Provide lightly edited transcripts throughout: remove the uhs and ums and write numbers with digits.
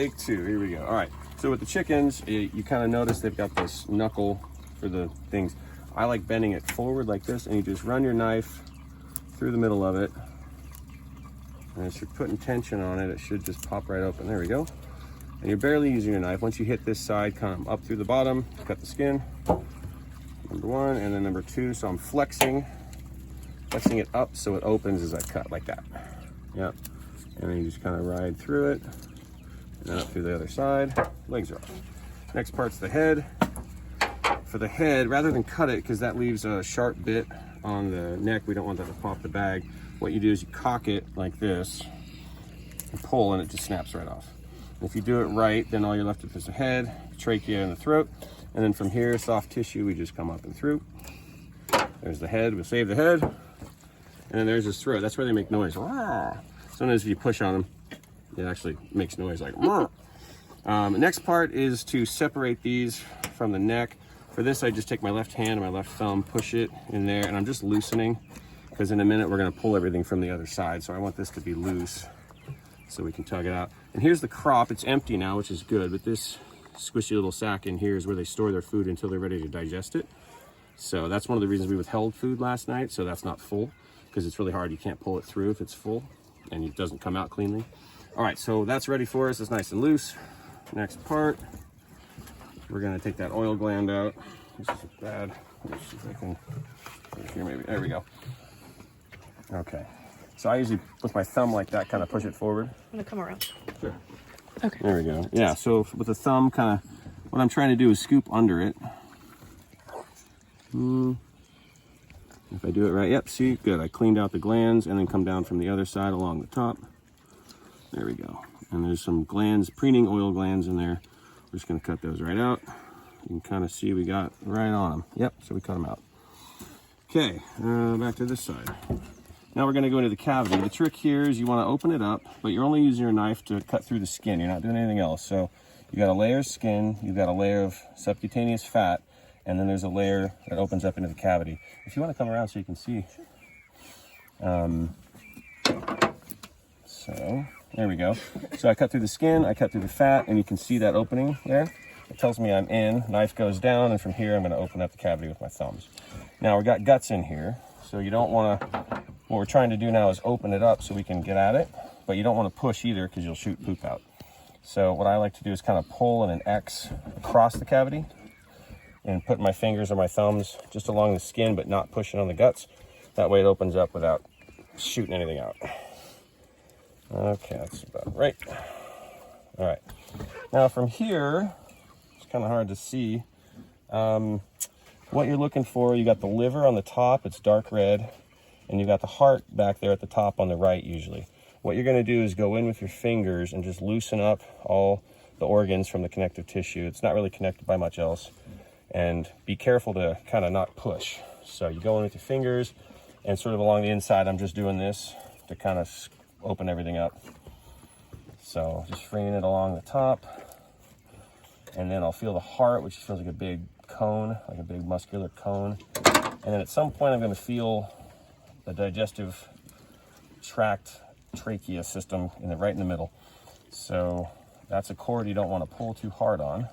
Take two, here we go. All right, so with the chickens, you kind of notice they've got this knuckle for the things. I like bending it forward like this, and you just run your knife through the middle of it. And as you're putting tension on it, it should just pop right open. There we go. And you're barely using your knife. Once you hit this side, come up through the bottom, cut the skin. Number one, and then number two. So I'm flexing it up so it opens as I cut, like that. Yep. And then you just kind of ride through it. And up through the other side. Legs are off. Next part's the head. For the head, rather than cut it, because that leaves a sharp bit on the neck, we don't want that to pop the bag. What you do is you cock it like this and pull, and it just snaps right off. And if you do it right, then all you're left with is the head, trachea, and the throat. And then from here, soft tissue, we just come up and through. There's the head. We'll save the head. And then there's his throat. That's where they make noise. Sometimes if you push on them, it actually makes noise like next part is to separate these from the neck. For this, I just take my left hand and my left thumb, push it in there, and I'm just loosening, because in a minute we're going to pull everything from the other side. So I want this to be loose so we can tug it out. And here's the crop. It's empty now, which is good, but this squishy little sack in here is where they store their food until they're ready to digest it. So that's one of the reasons we withheld food last night, so that's not full, because it's really hard. You can't pull it through if it's full and it doesn't come out cleanly. All right, so that's ready for us. It's nice and loose. Next part, we're gonna take that oil gland out. This is bad. Let's see if I can, here maybe, there we go. Okay, so I usually, with my thumb like that, kind of push it forward. I'm gonna come around. Sure. Okay. There we go. Yeah, so with the thumb, kind of, what I'm trying to do is scoop under it. If I do it right, yep, see, good. I cleaned out the glands and then come down from the other side along the top. There we go. And there's some glands, preening oil glands in there. We're just gonna cut those right out. You can kind of see we got right on them. Yep, so we cut them out. Okay, back to this side. Now we're gonna go into the cavity. The trick here is you wanna open it up, but you're only using your knife to cut through the skin. You're not doing anything else. So you got a layer of skin, you've got a layer of subcutaneous fat, and then there's a layer that opens up into the cavity. If you wanna come around so you can see. So there we go. So I cut through the skin, I cut through the fat, and you can see that opening there. It tells me I'm in. Knife goes down, and from here I'm going to open up the cavity with my thumbs. Now we've got guts in here, so you don't want to, what we're trying to do now is open it up so we can get at it, but you don't want to push either because you'll shoot poop out. So what I like to do is kind of pull in an X across the cavity and put my fingers or my thumbs just along the skin, but not pushing on the guts. That way it opens up without shooting anything out. Okay, that's about right. All right. Now from here, it's kind of hard to see. What you're looking for, you got the liver on the top, it's dark red, and you got the heart back there at the top on the right usually. What you're gonna do is go in with your fingers and just loosen up all the organs from the connective tissue. It's not really connected by much else. And be careful to kind of not push. So you go in with your fingers, and sort of along the inside, I'm just doing this to kind of open everything up. So just freeing it along the top, and then I'll feel the heart, which feels like a big cone, like a big muscular cone. And then at some point I'm going to feel the digestive tract trachea system right in the middle. So that's a cord you don't want to pull too hard on.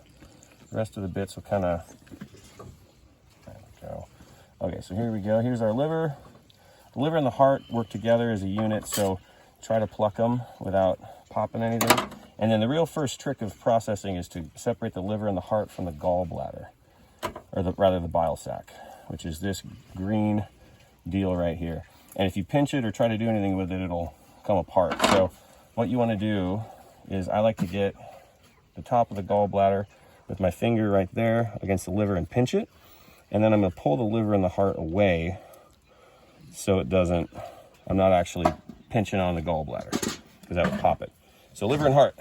The rest of the bits will kind of, there we go. Okay, so here we go. Here's our liver. The liver and the heart work together as a unit, so try to pluck them without popping anything. And then the real first trick of processing is to separate the liver and the heart from the gallbladder, or rather the bile sac, which is this green deal right here. And if you pinch it or try to do anything with it, it'll come apart. So what you want to do is, I like to get the top of the gallbladder with my finger right there against the liver and pinch it. And then I'm going to pull the liver and the heart away so it doesn't, I'm not actually pinching on the gallbladder, because that would pop it. So liver and heart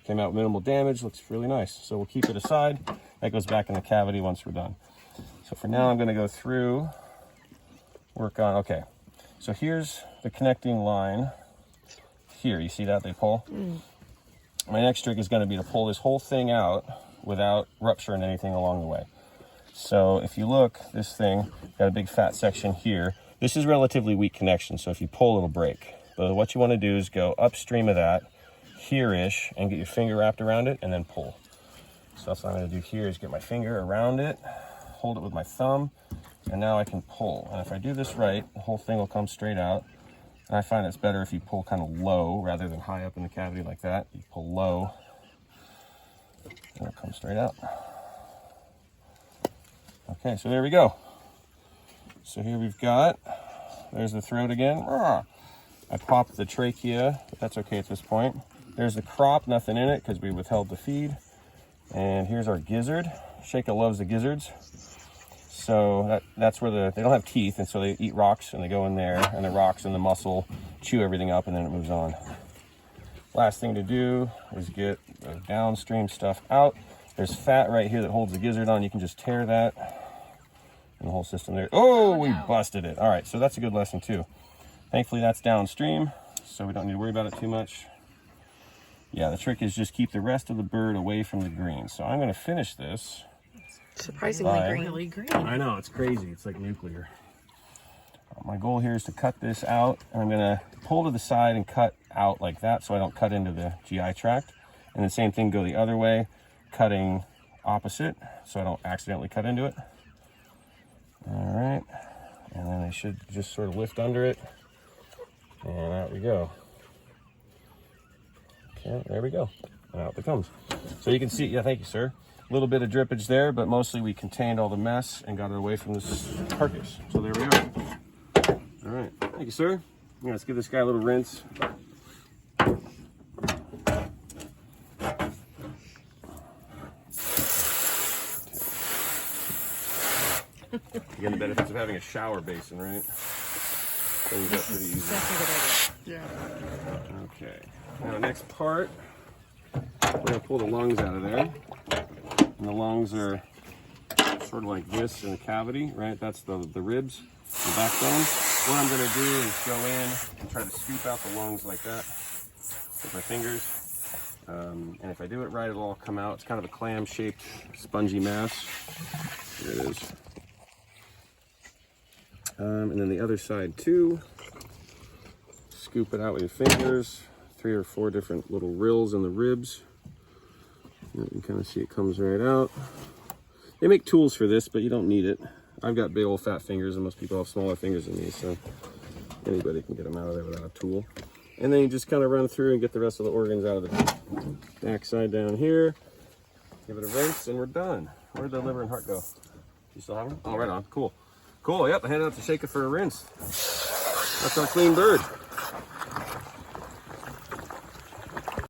came out with minimal damage, looks really nice. So we'll keep it aside. That goes back in the cavity once we're done. So for now, I'm going to go through, work on, okay. So here's the connecting line here. You see that they pull? My next trick is going to be to pull this whole thing out without rupturing anything along the way. So if you look, this thing got a big fat section here. This is relatively weak connection, so if you pull, it'll break. But what you want to do is go upstream of that here-ish and get your finger wrapped around it and then pull. So that's what I'm gonna do here is get my finger around it, hold it with my thumb, and now I can pull. And if I do this right, the whole thing will come straight out. And I find it's better if you pull kind of low rather than high up in the cavity like that. You pull low, and it'll come straight out. Okay, so there we go. So here we've got, there's the throat again. I popped the trachea, but that's okay at this point. There's the crop, nothing in it because we withheld the feed. And here's our gizzard. Sheikah loves the gizzards. So that's where they don't have teeth, and so they eat rocks and they go in there, and the rocks and the muscle chew everything up, and then it moves on. Last thing to do is get the downstream stuff out. There's fat right here that holds the gizzard on. You can just tear that. And the whole system there. Oh, we busted it. All right, so that's a good lesson too. Thankfully that's downstream, so we don't need to worry about it too much. Yeah, the trick is just keep the rest of the bird away from the green. So I'm going to finish this. Surprisingly green. I know, it's crazy. It's like nuclear. My goal here is to cut this out, and I'm going to pull to the side and cut out like that so I don't cut into the GI tract. And the same thing, go the other way, cutting opposite so I don't accidentally cut into it. All right, and then I should just sort of lift under it, and out we go. Okay, there we go, and out it comes. So you can see, yeah, thank you, sir. A little bit of drippage there, but mostly we contained all the mess and got it away from this carcass. So there we are. All right, thank you, sir. Yeah, let's give this guy a little rinse. Again, the benefits of having a shower basin, right? Cleans up pretty easy. Yeah. Okay. Now, next part, we're going to pull the lungs out of there. And the lungs are sort of like this in the cavity, right? That's the ribs, the backbone. What I'm going to do is go in and try to scoop out the lungs like that with my fingers. And if I do it right, it'll all come out. It's kind of a clam-shaped, spongy mass. Here it is. And then the other side too. Scoop it out with your fingers. 3 or 4 different little rills in the ribs. You can kind of see it comes right out. They make tools for this, but you don't need it. I've got big old fat fingers, and most people have smaller fingers than me, so anybody can get them out of there without a tool. And then you just kind of run through and get the rest of the organs out of the backside down here. Give it a rinse, and we're done. Where'd the liver and heart go? You still have them? Oh, right on. Cool. Cool, yep, I handed out to Sheikah for a rinse. That's our clean bird.